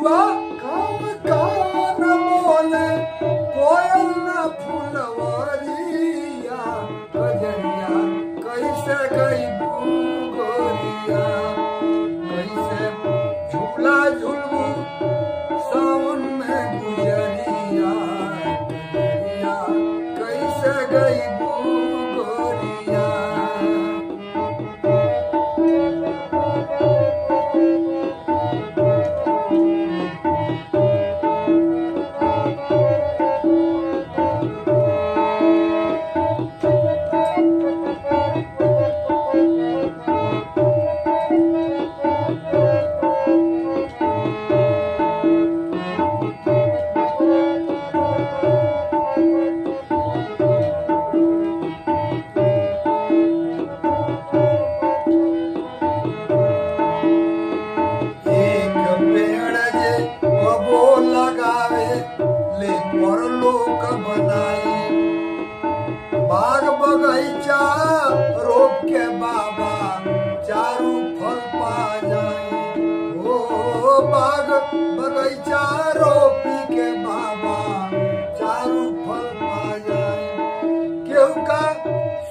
कौआ काम कान बोले कोयल ना फुलवरिया कजरिया कैसे गई गोरिया कैसे झूला झुलबू सावन में गुजरिया कजरिया कैसे गई गोरिया परलोक बनाई बाग बगीचा रोप के बाबा चारू फल पा जाए ओ बाग बगीचा रोपी के बाबा चारू फल पा जाए केहू का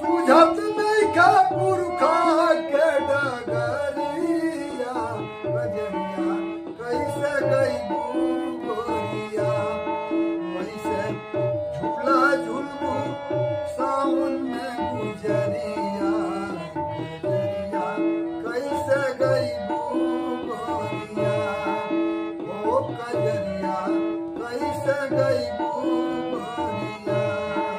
सुझत नहीं का पुरखा के डगरिया कजरिया कैसे गई गोरिया झूला झुलबू सावन में गुजरिया कजरिया कैसे गई गोरिया ओ कजरिया कैसे गई